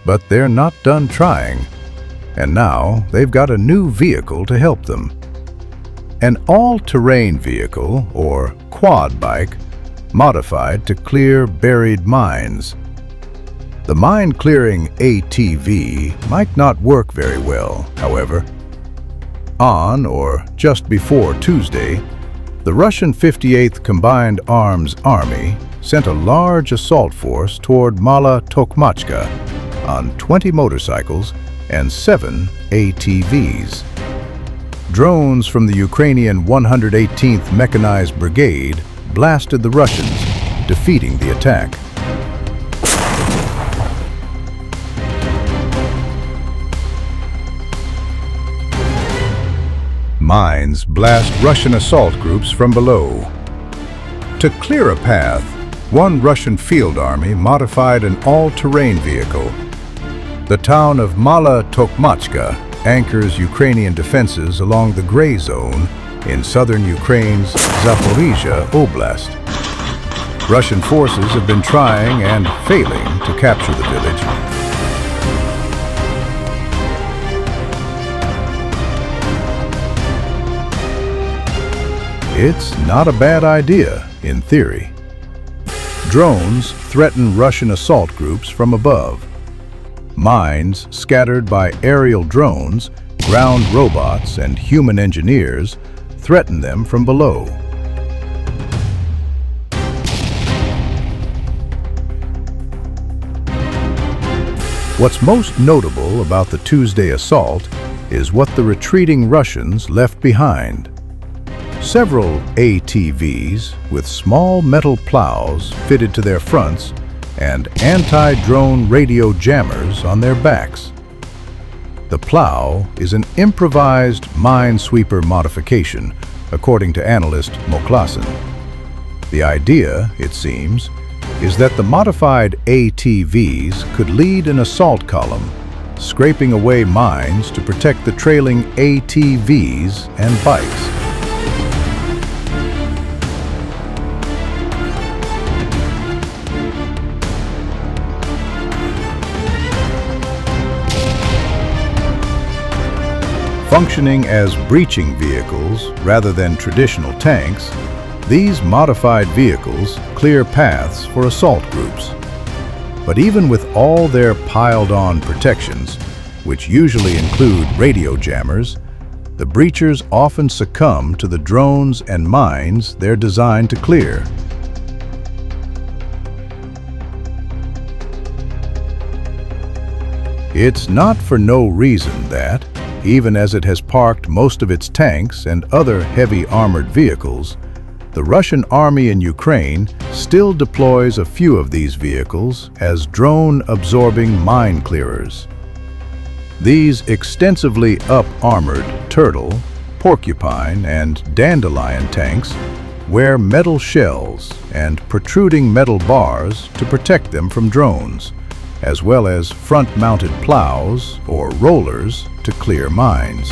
but they're not done trying. And now they've got a new vehicle to help them. An all-terrain vehicle, or quad bike, modified to clear buried mines. The mine-clearing ATV might not work very well, however. On or just before Tuesday, the Russian 58th Combined Arms Army sent a large assault force toward Mala Tokmachka on 20 motorcycles and 7 ATVs. Drones from the Ukrainian 118th Mechanized Brigade blasted the Russians, defeating the attack. Mines blast Russian assault groups from below. To clear a path, one Russian field army modified an all-terrain vehicle. The town of Mala Tokmachka anchors Ukrainian defenses along the gray zone in southern Ukraine's Zaporizhia Oblast. Russian forces have been trying and failing to capture the village. It's not a bad idea, in theory. Drones threaten Russian assault groups from above. Mines scattered by aerial drones, ground robots, and human engineers threaten them from below. What's most notable about the Tuesday assault is what the retreating Russians left behind. Several ATVs with small metal plows fitted to their fronts and anti-drone radio jammers on their backs. The plow is an improvised minesweeper modification, according to analyst Moklasin. The idea, it seems, is that the modified ATVs could lead an assault column, scraping away mines to protect the trailing ATVs and bikes. Functioning as breaching vehicles rather than traditional tanks, these modified vehicles clear paths for assault groups. But even with all their piled-on protections, which usually include radio jammers, the breachers often succumb to the drones and mines they're designed to clear. It's not for no reason that, even as it has parked most of its tanks and other heavy armored vehicles, the Russian army in Ukraine still deploys a few of these vehicles as drone-absorbing mine clearers. These extensively up-armored turtle, porcupine, and dandelion tanks wear metal shells and protruding metal bars to protect them from drones, as well as front-mounted plows or rollers to clear mines.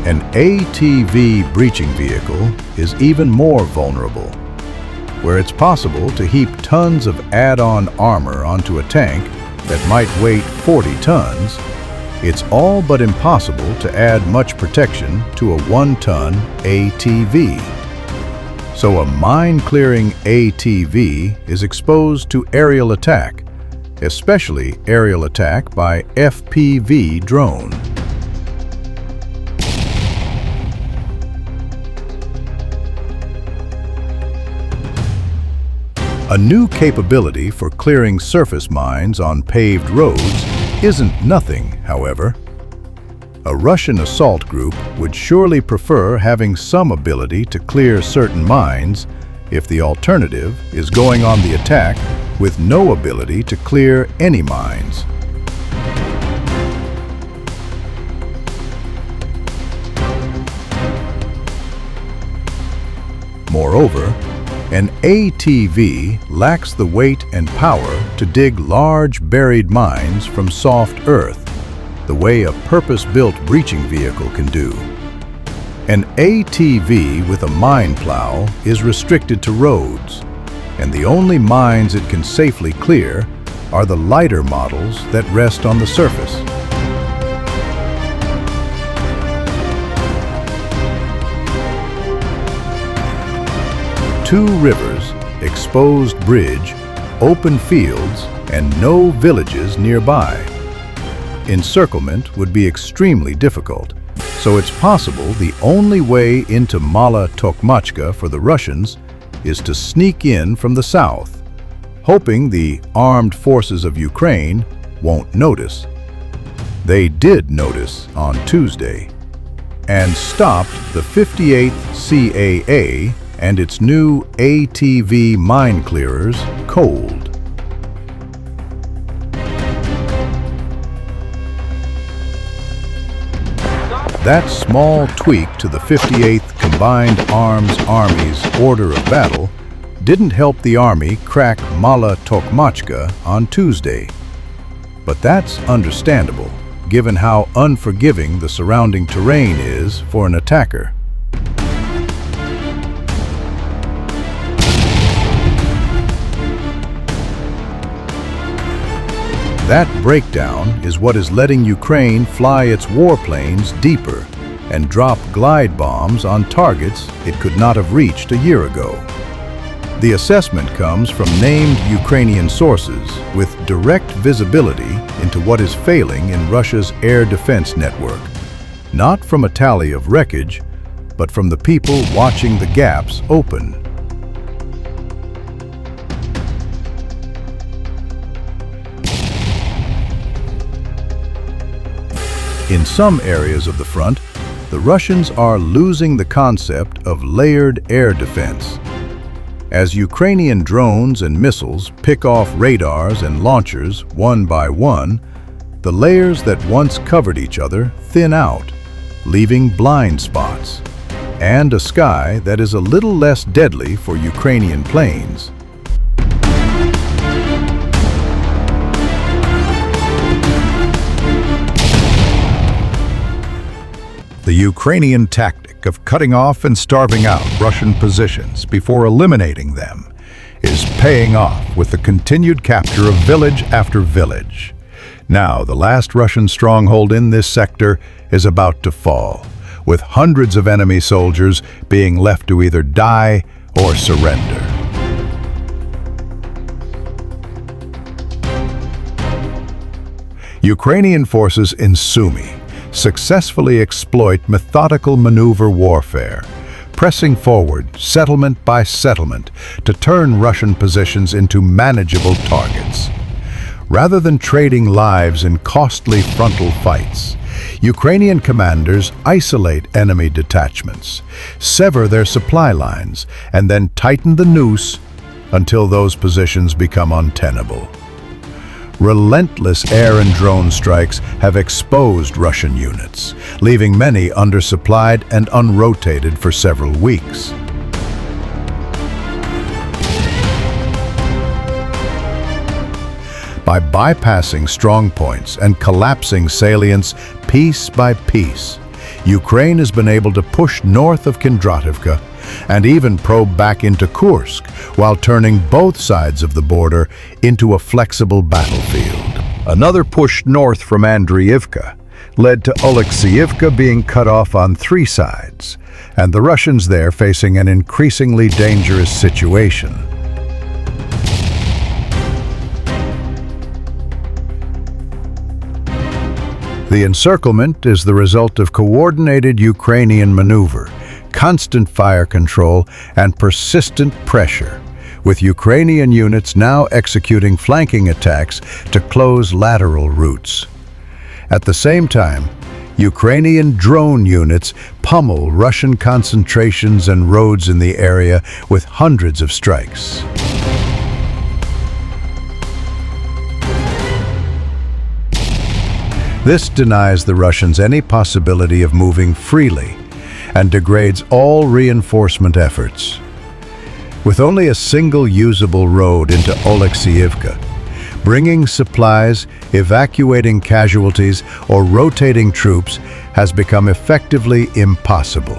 An ATV breaching vehicle is even more vulnerable. Where it's possible to heap tons of add-on armor onto a tank that might weigh 40 tons, it's all but impossible to add much protection to a 1-ton ATV. So a mine-clearing ATV is exposed to aerial attack, especially aerial attack by FPV drone. A new capability for clearing surface mines on paved roads isn't nothing, however. A Russian assault group would surely prefer having some ability to clear certain mines if the alternative is going on the attack with no ability to clear any mines. Moreover, an ATV lacks the weight and power to dig large buried mines from soft earth, the way a purpose-built breaching vehicle can do. An ATV with a mine plow is restricted to roads, and the only mines it can safely clear are the lighter models that rest on the surface. Two rivers, exposed bridge, open fields, and no villages nearby. Encirclement would be extremely difficult, so it's possible the only way into Mala Tokmachka for the Russians is to sneak in from the south, hoping the armed forces of Ukraine won't notice. They did notice on Tuesday and stopped the 58th CAA and its new ATV mine clearers cold. That small tweak to the 58th Combined Arms Army's order of battle didn't help the army crack Mala Tokmachka on Tuesday. But that's understandable, given how unforgiving the surrounding terrain is for an attacker. That breakdown is what is letting Ukraine fly its warplanes deeper and drop glide bombs on targets it could not have reached a year ago. The assessment comes from named Ukrainian sources with direct visibility into what is failing in Russia's air defense network, not from a tally of wreckage, but from the people watching the gaps open. In some areas of the front, the Russians are losing the concept of layered air defense. As Ukrainian drones and missiles pick off radars and launchers one by one, the layers that once covered each other thin out, leaving blind spots, and a sky that is a little less deadly for Ukrainian planes. The Ukrainian tactic of cutting off and starving out Russian positions before eliminating them is paying off with the continued capture of village after village. Now, the last Russian stronghold in this sector is about to fall, with hundreds of enemy soldiers being left to either die or surrender. Ukrainian forces in Sumy successfully exploit methodical maneuver warfare, pressing forward settlement by settlement to turn Russian positions into manageable targets. Rather than trading lives in costly frontal fights, Ukrainian commanders isolate enemy detachments, sever their supply lines, and then tighten the noose until those positions become untenable. Relentless air and drone strikes have exposed Russian units, leaving many undersupplied and unrotated for several weeks. By bypassing strong points and collapsing salients piece by piece, Ukraine has been able to push north of Kondrativka and even probe back into Kursk while turning both sides of the border into a flexible battlefield. Another push north from Andriivka led to Oleksiivka being cut off on three sides, and the Russians there facing an increasingly dangerous situation. The encirclement is the result of coordinated Ukrainian maneuver, constant fire control, and persistent pressure, with Ukrainian units now executing flanking attacks to close lateral routes. At the same time, Ukrainian drone units pummel Russian concentrations and roads in the area with hundreds of strikes. This denies the Russians any possibility of moving freely and degrades all reinforcement efforts. With only a single usable road into Oleksiivka, bringing supplies, evacuating casualties, or rotating troops has become effectively impossible.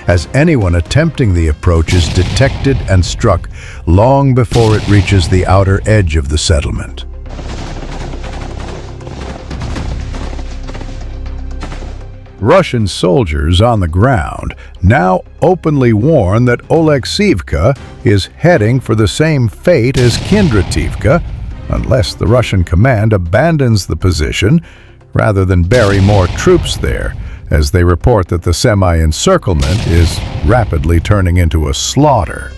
as anyone attempting the approach is detected and struck long before it reaches the outer edge of the settlement. Russian soldiers on the ground now openly warn that Oleksivka is heading for the same fate as Kindrativka, unless the Russian command abandons the position rather than bury more troops there, as they report that the semi-encirclement is rapidly turning into a slaughter.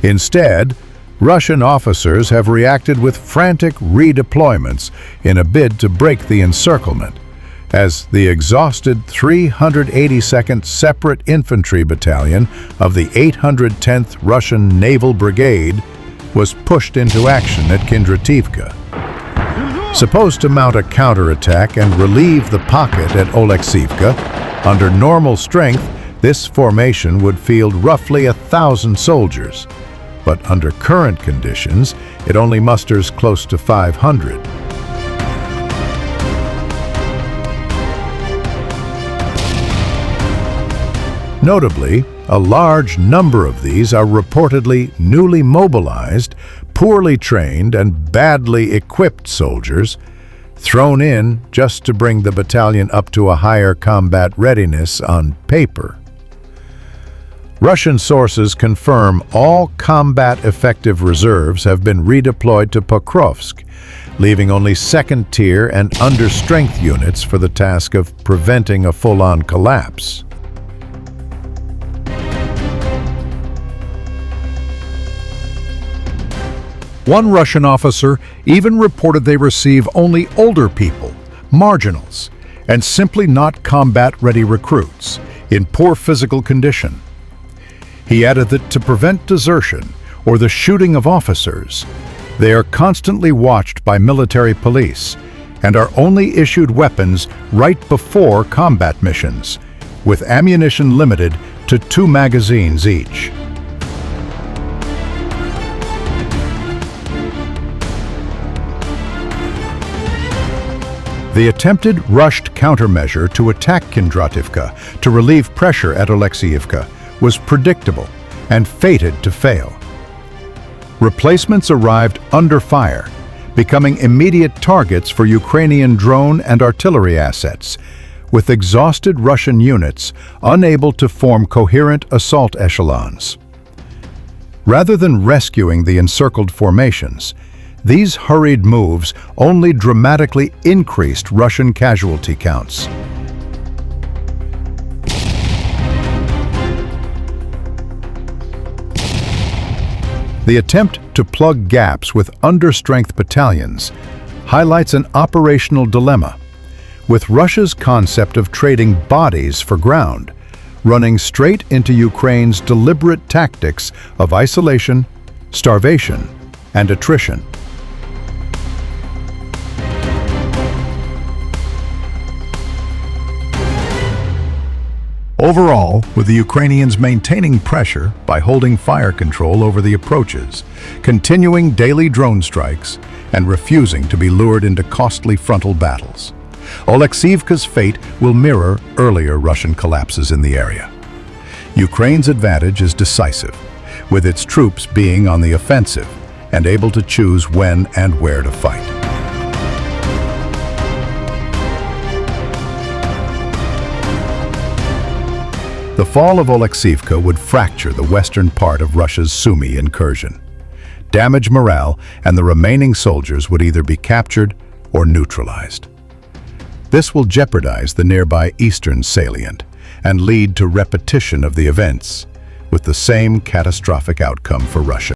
Instead, Russian officers have reacted with frantic redeployments in a bid to break the encirclement, as the exhausted 382nd Separate Infantry Battalion of the 810th Russian Naval Brigade was pushed into action at Kindrativka. Supposed to mount a counterattack and relieve the pocket at Oleksivka, under normal strength, this formation would field roughly 1,000 soldiers. But under current conditions, it only musters close to 500. Notably, a large number of these are reportedly newly mobilized, poorly trained, and badly equipped soldiers, thrown in just to bring the battalion up to a higher combat readiness on paper. Russian sources confirm all combat-effective reserves have been redeployed to Pokrovsk, leaving only second-tier and under-strength units for the task of preventing a full-on collapse. One Russian officer even reported they receive only older people, marginals, and simply not combat-ready recruits in poor physical condition. He added that to prevent desertion or the shooting of officers, they are constantly watched by military police and are only issued weapons right before combat missions, with ammunition limited to 2 magazines each. The attempted rushed countermeasure to attack Kindrativka to relieve pressure at Oleksiyevka was predictable and fated to fail. Replacements arrived under fire, becoming immediate targets for Ukrainian drone and artillery assets, with exhausted Russian units unable to form coherent assault echelons. Rather than rescuing the encircled formations, these hurried moves only dramatically increased Russian casualty counts. The attempt to plug gaps with understrength battalions highlights an operational dilemma, with Russia's concept of trading bodies for ground, running straight into Ukraine's deliberate tactics of isolation, starvation, and attrition. Overall, with the Ukrainians maintaining pressure by holding fire control over the approaches, continuing daily drone strikes, and refusing to be lured into costly frontal battles, Oleksiyevka's fate will mirror earlier Russian collapses in the area. Ukraine's advantage is decisive, with its troops being on the offensive and able to choose when and where to fight. The fall of Oleksiyevka would fracture the western part of Russia's Sumy incursion, damage morale, and the remaining soldiers would either be captured or neutralized. This will jeopardize the nearby eastern salient and lead to repetition of the events, with the same catastrophic outcome for Russia.